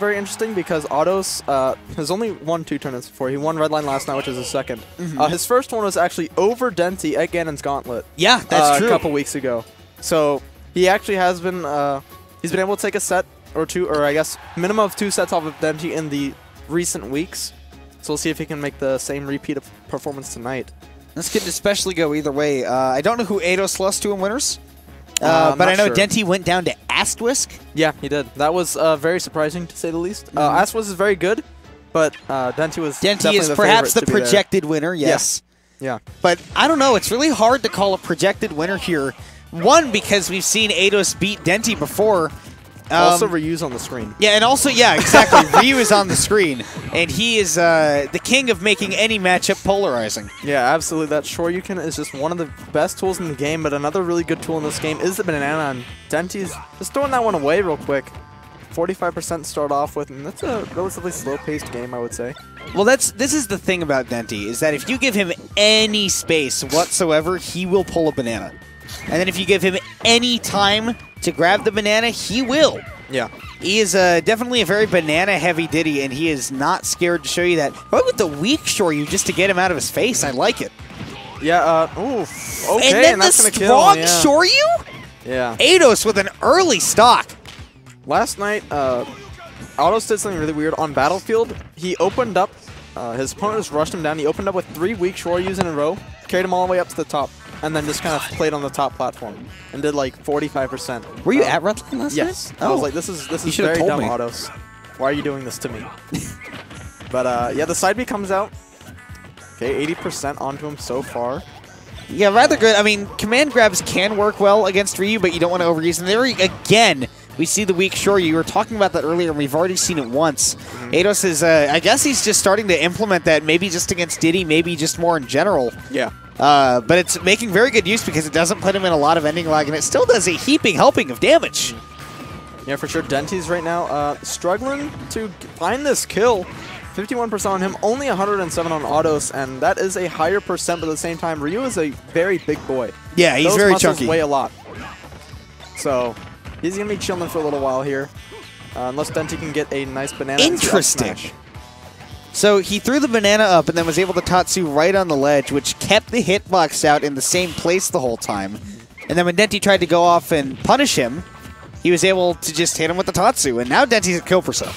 very interesting because Autos has only won 2 tournaments before. He won Redline last night, which is his second. His first one was actually over Denti at Ganon's Gauntlet. Yeah, that's true. A couple weeks ago. So he actually has been he's been able to take a set or two, or I guess minimum of 2 sets off of Denti in the recent weeks. So we'll see if he can make the same repeat of performance tonight. This could especially go either way. I don't know who Eidos lost to in winners. But I know Denti went down to Astwisk. Yeah, he did. That was very surprising, to say the least. Astwisk is very good, but Denti was Denti is perhaps the projected winner, yes. Yeah. But I don't know. It's really hard to call a projected winner here. One, because we've seen Eidos beat Denti before. Also, Ryu's on the screen. Yeah, and also, yeah, exactly. Ryu is on the screen, and he is the king of making any matchup polarizing. Yeah, absolutely. That Shoryuken is just one of the best tools in the game, but another really good tool in this game is the banana, and Denti's just throwing that one away real quick. 45% start off with, and that's a relatively slow-paced game, I would say. Well, this is the thing about Denti, is that if you give him any space whatsoever, he will pull a banana. And then if you give him any time to grab the banana, he will. Yeah. He is definitely a very banana-heavy Diddy, and he is not scared to show you that. Probably with the weak Shoryu just to get him out of his face. I like it. Yeah, ooh. Okay, and then that's the going to kill him. strong Shoryu? Yeah. Eidos with an early stock. Last night, Autos did something really weird. On Battlefield, he opened up, his opponent just rushed him down. He opened up with 3 weak Shoryus in a row, carried him all the way up to the top, and then just kind of played on the top platform and did like 45%. Were you at Redline last night? Yes. I was like, this is very dumb, Autos. Why are you doing this to me? But yeah, the side B comes out. Okay, 80% onto him so far. Yeah, rather good. I mean, command grabs can work well against Ryu, but you don't want to overuse them. There again, we see the weak Shoryu. You were talking about that earlier, and we've already seen it once. Eidos is, I guess he's just starting to implement that, maybe just against Diddy, maybe just more in general. Yeah. But it's making very good use because it doesn't put him in a lot of ending lag, and it still does a heaping helping of damage. Yeah, for sure. Denti's right now struggling to find this kill. 51% on him, only 107 on Autos, and that is a higher percent, but at the same time, Ryu is a very big boy. Yeah, he's Those very muscles chunky. Weigh a lot. So he's going to be chilling for a little while here, unless Denti can get a nice banana. Interesting. So he threw the banana up and then was able to Tatsu right on the ledge, which kept the hitbox out in the same place the whole time. And then when Denti tried to go off and punish him, he was able to just hit him with the Tatsu, and now Denti's at kill percent.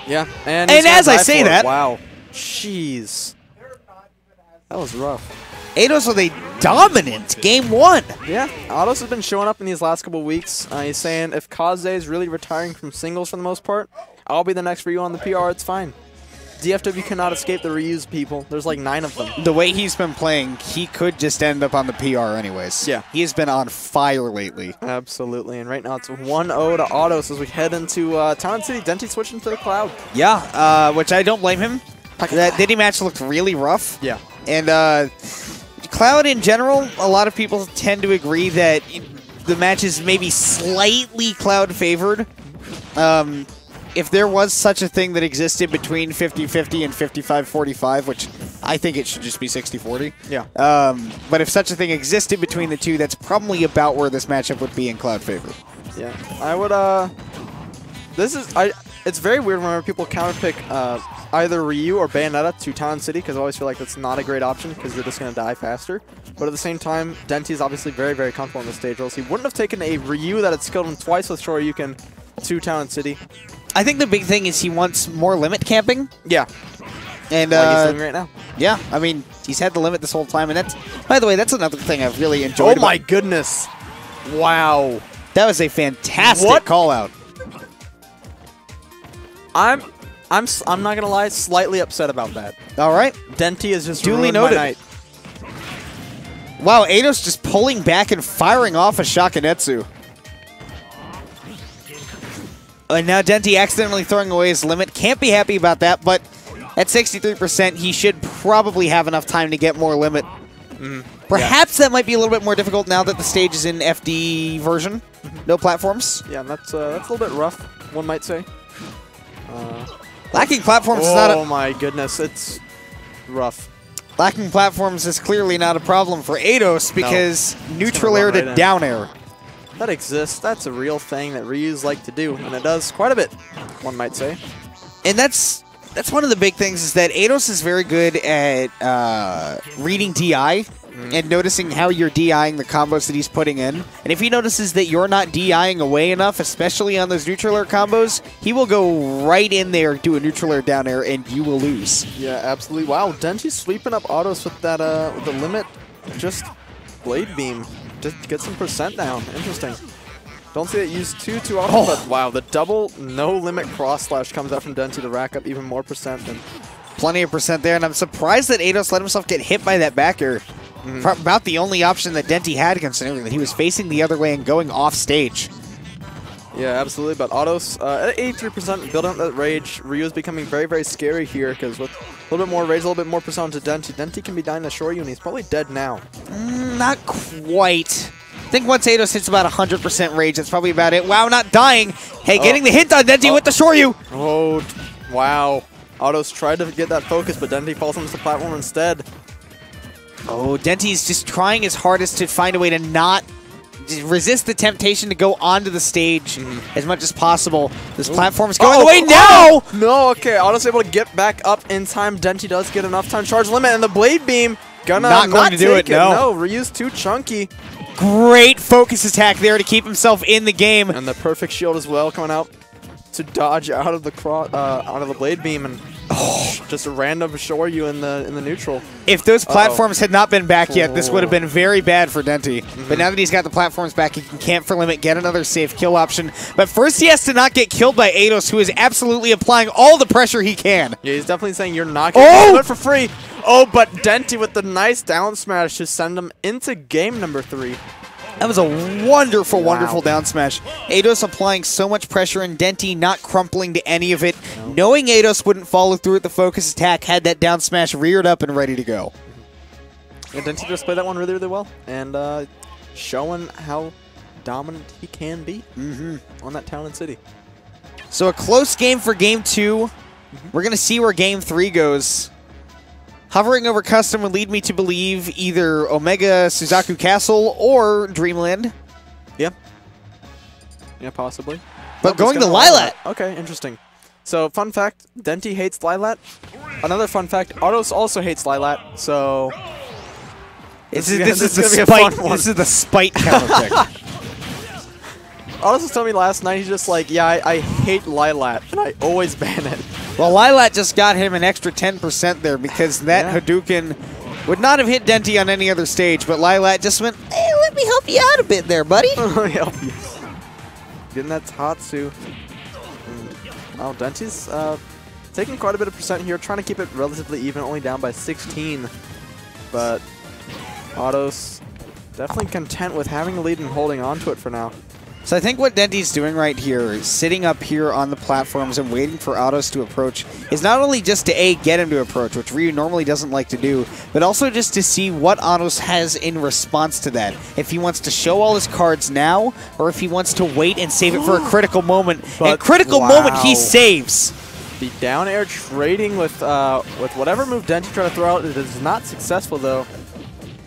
Yeah, and as I say that, wow, jeez, that was rough. Eidos with a dominant game 1. Yeah, Autos has been showing up in these last couple weeks. He's saying if Kaze is really retiring from singles for the most part, I'll be the next Ryu on the PR. It's fine. DFW cannot escape the Ryu's, people. There's like 9 of them. The way he's been playing, he could just end up on the PR anyways. Yeah. He has been on fire lately. Absolutely, and right now it's 1-0 to Autos as we head into Town City. Denti switching to the Cloud. Yeah, which I don't blame him. That Diddy match looked really rough. Yeah. And Cloud in general, a lot of people tend to agree that the match is maybe slightly Cloud favored. If there was such a thing that existed between 50-50 and 55-45, which I think it should just be 60-40. Yeah. But if such a thing existed between the two, that's probably about where this matchup would be in Cloud favor. Yeah. I would, it's very weird whenever people counterpick either Ryu or Bayonetta to Town City, because I always feel like that's not a great option because you're just going to die faster. But at the same time, Denti is obviously very, very comfortable in the stage, or else he wouldn't have taken a Ryu that had skilled him twice with Shoryuken to Town City. I think the big thing is he wants more limit camping. Yeah. And like he's doing right now. Yeah, I mean, he's had the limit this whole time, and that's, by the way, that's another thing I've really enjoyed. Oh my goodness. Wow. That was a fantastic call out. I'm not gonna lie, slightly upset about that. All right. Denti is just duly ruined noted. my night. Wow, Eidos just pulling back and firing off a Shakinetsu. And now Denti accidentally throwing away his limit. Can't be happy about that, but at 63%, he should probably have enough time to get more limit. Perhaps that might be a little bit more difficult now that the stage is in FD version. No platforms. Yeah, that's a little bit rough, one might say. Lacking platforms is not a... Oh my goodness, it's rough. Lacking platforms is clearly not a problem for Eidos because neutral air to down air. That exists. That's a real thing that Ryu's like to do, and it does quite a bit. one might say. And that's one of the big things is that Eidos is very good at reading DI and noticing how you're DIing the combos that he's putting in. And if he notices that you're not DIing away enough, especially on those neutral air combos, he will go right in there, do a neutral air down air, and you will lose. Yeah, absolutely. Wow, Denti's sweeping up autos with that with the limit, just blade beam, just get some percent down. Interesting. Don't see it used too often, but wow, the double no limit cross slash comes out from Denti to rack up even more percent. And plenty of percent there, and I'm surprised that Eidos let himself get hit by that back air. About the only option that Denti had, considering that he was facing the other way and going off stage. Yeah, absolutely. But Autos at 83%, building up that rage. Ryu is becoming very, very scary here because with a little bit more rage, a little bit more percent to Denti, Denti can be dying to Shoryu, and he's probably dead now. Not quite. I think once Eidos hits about 100% rage, that's probably about it. Wow, not dying. Hey, getting the hint on Denti with the Shoryu. Oh, wow. Autos tried to get that focus, but Denti falls onto the platform instead. Oh, Denti's just trying his hardest to find a way to not resist the temptation to go onto the stage as much as possible. This platform's going away now! No, okay. Autos able to get back up in time. Denti does get enough time. Charge limit, and the blade beam gonna not going to do it. No, Ryu's too chunky. Great focus attack there to keep himself in the game. And the perfect shield as well coming out to dodge out of the blade beam and just a random Shoryu in the neutral. If those platforms had not been back yet, this would have been very bad for Denti. But now that he's got the platforms back, he can camp for limit, get another safe kill option. But first he has to not get killed by Eidos, who is absolutely applying all the pressure he can. Yeah, he's definitely saying you're not getting it for free. Oh, but Denti with the nice down smash to send him into game number 3. That was a wonderful, wonderful down smash. Eidos applying so much pressure and Denti not crumpling to any of it. Knowing Eidos wouldn't follow through with the focus attack, had that down smash reared up and ready to go. Yeah, Denti just played that one really, really well. And showing how dominant he can be on that town and city. So a close game for game 2. We're going to see where game 3 goes. Hovering over custom would lead me to believe either Omega Suzaku Castle or Dreamland. Yeah. Yeah, possibly. But going to Lilat. Okay, interesting. So, fun fact, Denti hates Lilat. Another fun fact, Autos also hates Lilat, so... This is the spite counter pick. Autos was telling me last night, he's just like, yeah, I hate Lilat, and I always ban it. Well, Lilat just got him an extra 10% there because that Hadouken would not have hit Denti on any other stage, but Lilat just went, hey, let me help you out a bit there, buddy. Let me help you. Getting that Tatsu. Oh, Denti's taking quite a bit of percent here, trying to keep it relatively even, only down by 16. But Autos definitely content with having the lead and holding on to it for now. So I think what Denti's doing right here is sitting up here on the platforms and waiting for Autos to approach is not only just to get him to approach, which Ryu normally doesn't like to do, but also just to see what Autos has in response to that. If he wants to show all his cards now, or if he wants to wait and save it for a critical moment. And critical moment he saves. The down air trading with whatever move Denti tried to throw out, it is not successful though.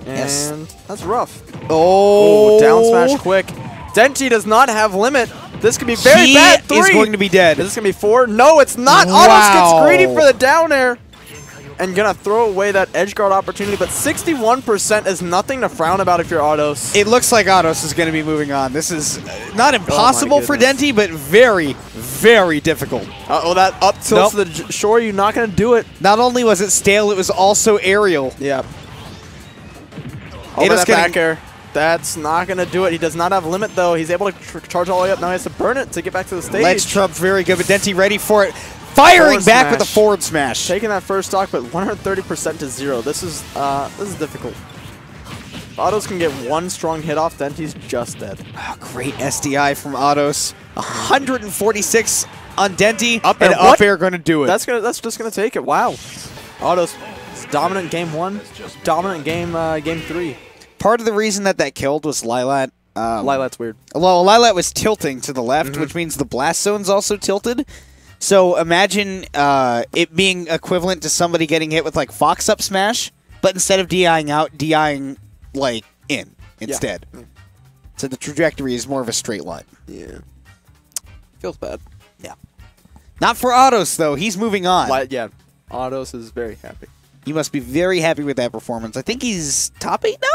And that's rough. Oh, down smash quick. Denti does not have limit. This could be very bad. 3 is going to be dead. Is this going to be 4? No, it's not. Wow. Autos gets greedy for the down air. And going to throw away that edge guard opportunity. But 61% is nothing to frown about if you're Autos. It looks like Autos is going to be moving on. This is not impossible for Denti, but very, very difficult. Uh-oh, that up tilt to the Shoryu, not going to do it. Not only was it stale, it was also aerial. Yeah. Over that back air. That's not going to do it. He does not have limit, though. He's able to charge all the way up. Now he has to burn it to get back to the stage. Ledge trump, very good, but Denti ready for it. Firing back with a forward smash. Taking that first stock, but 130% to 0. This is difficult. If Autos can get one strong hit off, Denti's just dead. Oh, great SDI from Autos. 146 on Denti, up air going to do it. That's just going to take it. Wow. Autos is dominant game 1, dominant game 3. Part of the reason that killed was Lilat. Lilat's weird. Well, Lilat was tilting to the left, which means the blast zone's also tilted. So imagine it being equivalent to somebody getting hit with like Fox up smash, but instead of DIing out, DIing like in instead. Yeah. So the trajectory is more of a straight line. Yeah. Feels bad. Yeah. Not for Autos, though. He's moving on. Yeah, Autos is very happy. You must be very happy with that performance. I think he's top 8 now?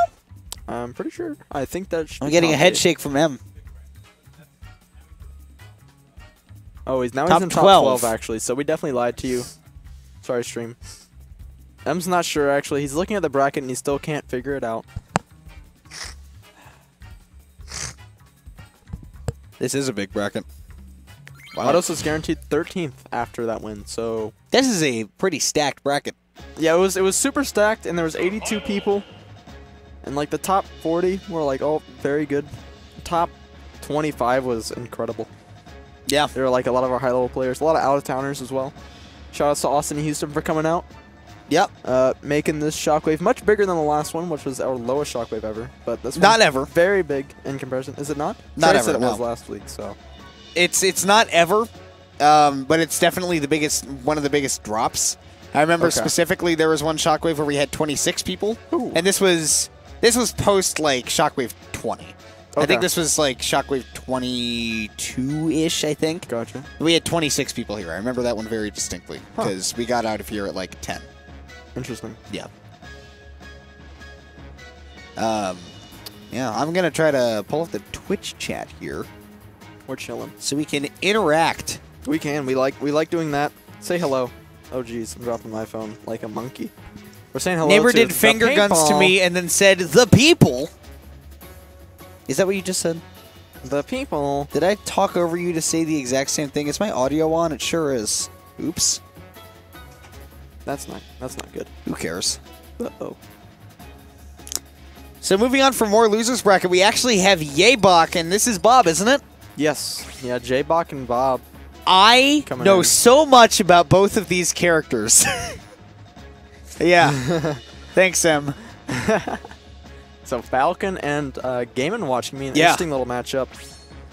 I'm pretty sure. I think that should I'm be getting a top head 8. shake from M. Oh, he's Top in top 12. 12, actually, so we definitely lied to you. Sorry, stream. M's not sure, actually. He's looking at the bracket, and he still can't figure it out. This is a big bracket. Wow. Autos was guaranteed 13th after that win, so... This is a pretty stacked bracket. Yeah, it was super stacked, and there was 82 people. And, like, the top 40 were, like, all very good. Top 25 was incredible. Yeah. There were, like, a lot of our high-level players, a lot of out-of-towners as well. Shout-outs to Austin and Houston for coming out. Yep. Making this Shockwave much bigger than the last one, which was our lowest Shockwave ever. But this Not one's ever. very big in comparison. Is it not? Not Trey ever, said it no. was last week, so... It's not ever, but it's definitely the biggest, one of the biggest drops. I remember specifically there was one Shockwave where we had 26 people, Ooh. and this was post like Shockwave 20. I think this was like Shockwave 22-ish, I think. Gotcha. We had 26 people here. I remember that one very distinctly because we got out of here at like 10. Interesting. Yeah. Yeah, I'm going to try to pull up the Twitch chat here. We're chilling. So we can interact. We can. We like doing that. Say hello. Oh, jeez. I'm dropping my phone like a monkey. We're saying hello Neighbor to did the finger guns to people. me and then said, "The people." Is that what you just said? The people. Did I talk over you to say the exact same thing? Is my audio on? It sure is. Oops. That's not good. Who cares? Uh-oh. So moving on for more losers bracket, we actually have Yabok, and this is Bob, isn't it? Yes. Yeah, J-Bach and Bob. I Coming know in. so much about both of these characters. Yeah. Thanks, Em. So Falcon and Game & Watch can be an Yeah. interesting little matchup.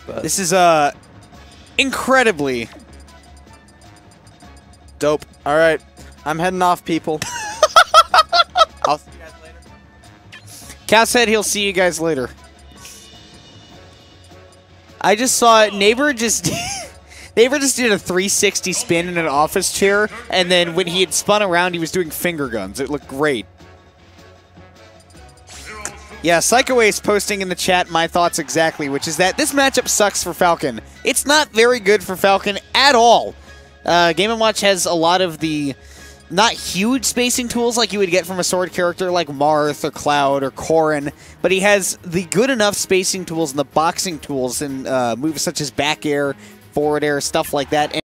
But This is incredibly dope. All right. I'm heading off, people. I'll see you guys later. Cal said he'll see you guys later. I just saw it. Neighbor just did a 360 spin in an office chair, and then when he had spun around, he was doing finger guns. It looked great. Yeah, Psycho Ace posting in the chat my thoughts exactly, which is that this matchup sucks for Falcon. It's not very good for Falcon at all. Game & Watch has a lot of the not huge spacing tools like you would get from a sword character like Marth or Cloud or Corrin, but he has the good enough spacing tools and the boxing tools and moves such as back air, forward air, stuff like that.